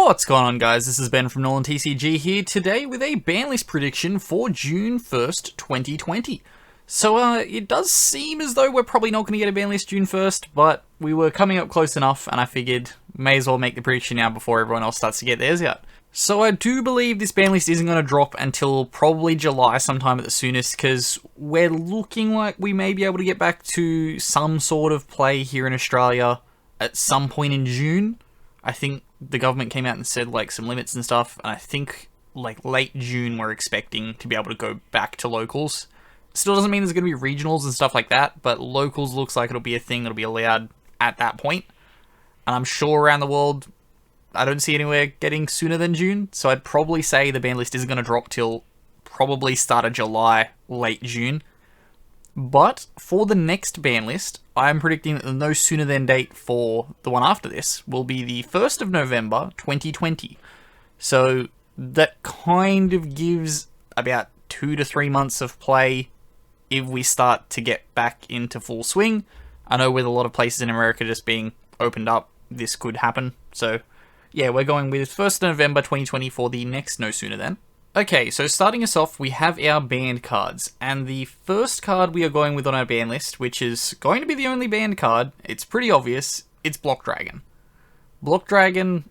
What's going on, guys? This is Ben from NolanTCG here today with a banlist prediction for June 1st, 2020. So, it does seem as though we're probably not going to get a banlist June 1st, but we were coming up close enough, and I figured may as well make the prediction now before everyone else starts to get theirs out. So I do believe this banlist isn't going to drop until probably July sometime at the soonest, because we're looking like we may be able to get back to some sort of play here in Australia at some point in June. I think the government came out and said like some limits and stuff, and I think like late June we're expecting to be able to go back to locals. Still doesn't mean there's going to be regionals and stuff like that, but locals looks like it'll be a thing that'll be allowed at that point. And I'm sure around the world, I don't see anywhere getting sooner than June, so I'd probably say the ban list isn't going to drop till probably start of July, late June. But for the next ban list, I'm predicting that the no sooner than date for the one after this will be the 1st of November, 2020. So that kind of gives about 2 to 3 months of play if we start to get back into full swing. I know with a lot of places in America just being opened up, this could happen. So yeah, we're going with 1st of November 2020 for the next no sooner than. Okay, so starting us off, we have our banned cards, and the first card we are going with on our ban list, which is going to be the only banned card, it's pretty obvious, it's Block Dragon. Block Dragon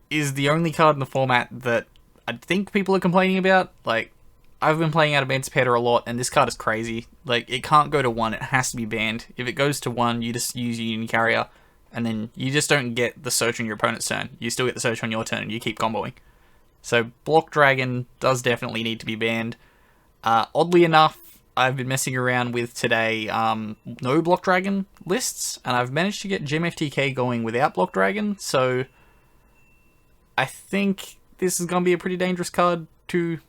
is the only card in the format that I think people are complaining about. Like, I've been playing out of Emancipator a lot, and this card is crazy. Like, it can't go to 1, it has to be banned. If it goes to 1, you just use Union Carrier, and then you just don't get the search on your opponent's turn. You still get the search on your turn, and you keep comboing. So Block Dragon does definitely need to be banned. Oddly enough, I've been messing around with today no Block Dragon lists, and I've managed to get Gem FTK going without Block Dragon, so I think this is going to be a pretty dangerous card to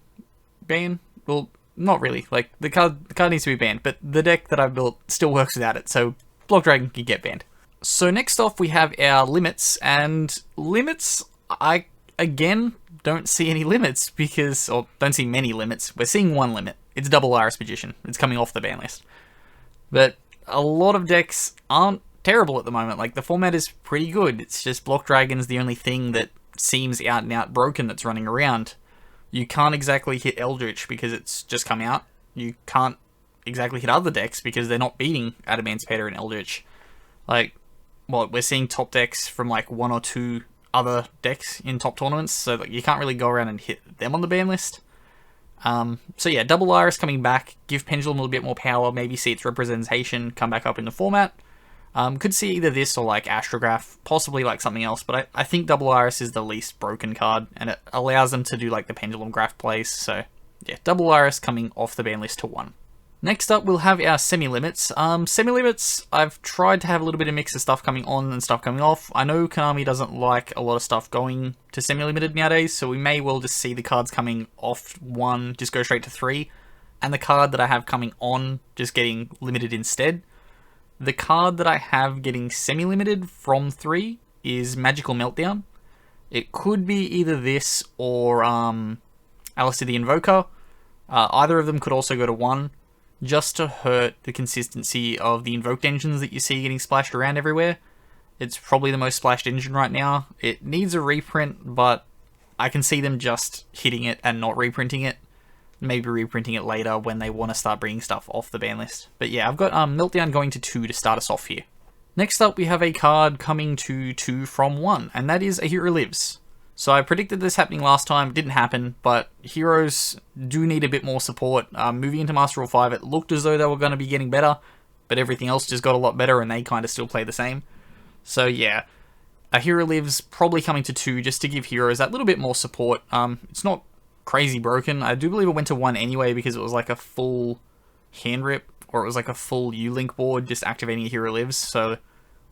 ban. Well, not really. Like, the card needs to be banned, but the deck that I've built still works without it, so Block Dragon can get banned. So next off we have our limits, and limits, I, again, don't see any limits because, or don't see many limits. We're seeing one limit. It's double Iris Magician. It's coming off the ban list. But a lot of decks aren't terrible at the moment. Like, the format is pretty good. It's just Block Dragon's the only thing that seems out and out broken that's running around. You can't exactly hit Eldritch because it's just come out. You can't exactly hit other decks because they're not beating Emancipator and Eldritch. Like, well, we're seeing top decks from like 1 or 2 other decks in top tournaments, so like, you can't really go around and hit them on the ban list. So yeah, double Iris coming back, give Pendulum a little bit more power, maybe see its representation come back up in the format. Could see either this or like Astrograph, possibly like something else, but I think double Iris is the least broken card, and it allows them to do like the Pendulum Graph plays, so yeah, double Iris coming off the ban list to 1. Next up, we'll have our semi-limits. Semi-limits, I've tried to have a little bit of mix of stuff coming on and stuff coming off. I know Konami doesn't like a lot of stuff going to semi-limited nowadays, so we may well just see the cards coming off 1 just go straight to 3, and the card that I have coming on just getting limited instead. The card that I have getting semi-limited from 3 is Magical Meltdown. It could be either this or Alistair the Invoker. Either of them could also go to 1. Just to hurt the consistency of the invoked engines that you see getting splashed around everywhere. It's probably the most splashed engine right now. It needs a reprint, but I can see them just hitting it and not reprinting it. Maybe reprinting it later when they want to start bringing stuff off the ban list. But yeah, I've got Meltdown going to 2 to start us off here. Next up, we have a card coming to 2 from 1, and that is A Hero Lives. So I predicted this happening last time, it didn't happen, but heroes do need a bit more support. Moving into Master Rule 5, it looked as though they were going to be getting better, but everything else just got a lot better and they kind of still play the same. So yeah, A Hero Lives probably coming to 2 just to give heroes that little bit more support. It's not crazy broken. I do believe it went to 1 anyway because it was like a full hand rip, or it was like a full U-Link board just activating A Hero Lives. So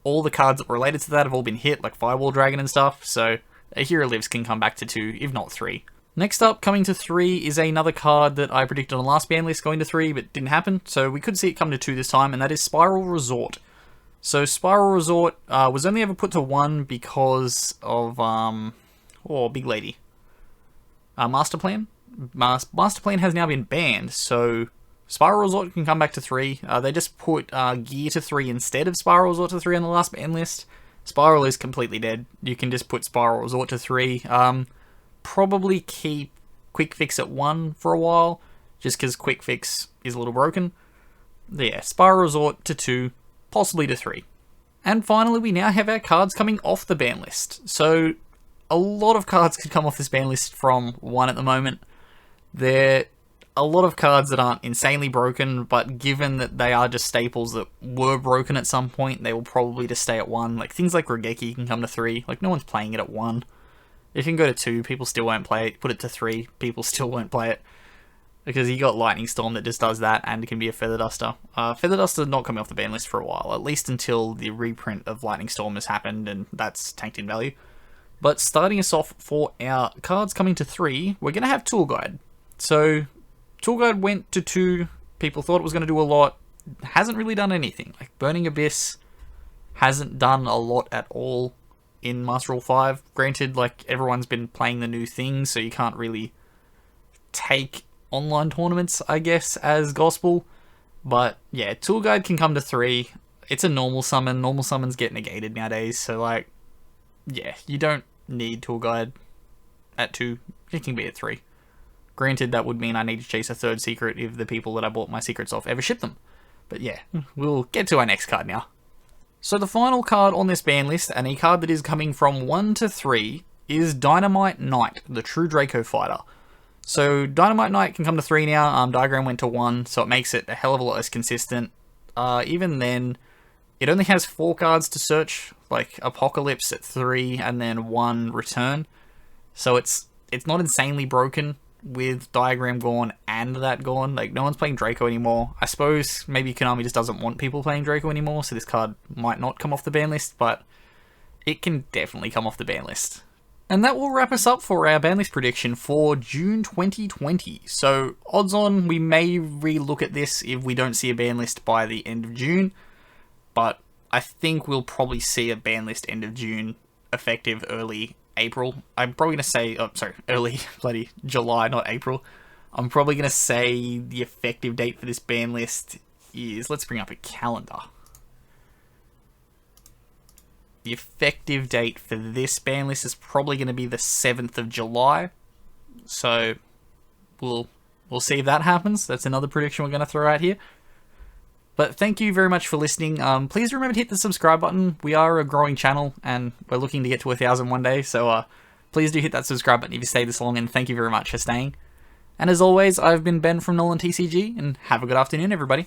all the cards that were related to that have all been hit, like Firewall Dragon and stuff, so A Hero Lives can come back to 2, if not 3. Next up, coming to 3, is another card that I predicted on the last ban list going to 3, but didn't happen, so we could see it come to 2 this time, and that is Spiral Resort. So Spiral Resort was only ever put to 1 because of, big lady. Master Plan? Master Plan has now been banned, so Spiral Resort can come back to 3. They just put Gear to 3 instead of Spiral Resort to 3 on the last ban list. Spiral is completely dead. You can just put Spiral Resort to 3. Probably keep Quick Fix at 1 for a while, just because Quick Fix is a little broken. Yeah, Spiral Resort to 2, possibly to 3. And finally, we now have our cards coming off the ban list. So, a lot of cards could come off this ban list from 1 at the moment. There are a lot of cards that aren't insanely broken, but given that they are just staples that were broken at some point, they will probably just stay at 1. Like, things like Regeki can come to 3. Like, no one's playing it at 1. It can go to 2, people still won't play it. Put it to 3, people still won't play it. Because you got Lightning Storm that just does that, and it can be a Feather Duster. Feather Duster not coming off the ban list for a while, at least until the reprint of Lightning Storm has happened, and that's tanked in value. But starting us off for our cards coming to 3, we're going to have Tour Guide. So, Tour Guide went to 2, people thought it was going to do a lot, hasn't really done anything. Like, Burning Abyss hasn't done a lot at all in Master Rule 5. Granted, like, everyone's been playing the new things, so you can't really take online tournaments, I guess, as gospel. But, yeah, Tour Guide can come to 3. It's a normal summon. Normal summons get negated nowadays, so, like, yeah, you don't need Tour Guide at 2. It can be at 3. Granted, that would mean I need to chase a 3rd secret if the people that I bought my secrets off ever ship them. But yeah, we'll get to our next card now. So the final card on this ban list, and a card that is coming from 1 to 3, is Dynamite Knight, the True Draco Fighter. So Dynamite Knight can come to 3 now. Diagram went to 1, so it makes it a hell of a lot less consistent. Even then, it only has 4 cards to search, like Apocalypse at 3, and then 1 Return. So it's not insanely broken with Diagram gone and that gone. Like, no one's playing Draco anymore. I suppose maybe Konami just doesn't want people playing Draco anymore, so this card might not come off the ban list, but it can definitely come off the ban list. And that will wrap us up for our ban list prediction for June 2020. So, odds on we may re-look at this if we don't see a ban list by the end of June, but I think we'll probably see a ban list end of June, effective early April. I'm probably going to say, early bloody July, not April. I'm probably going to say the effective date for this ban list is, let's bring up a calendar. The effective date for this ban list is probably going to be the 7th of July. So we'll see if that happens. That's another prediction we're going to throw out here. But thank you very much for listening. Please remember to hit the subscribe button. We are a growing channel, and we're looking to get to 1,000 one day. So please do hit that subscribe button if you stayed this long, and thank you very much for staying. And as always, I've been Ben from NolanTCG, and have a good afternoon, everybody.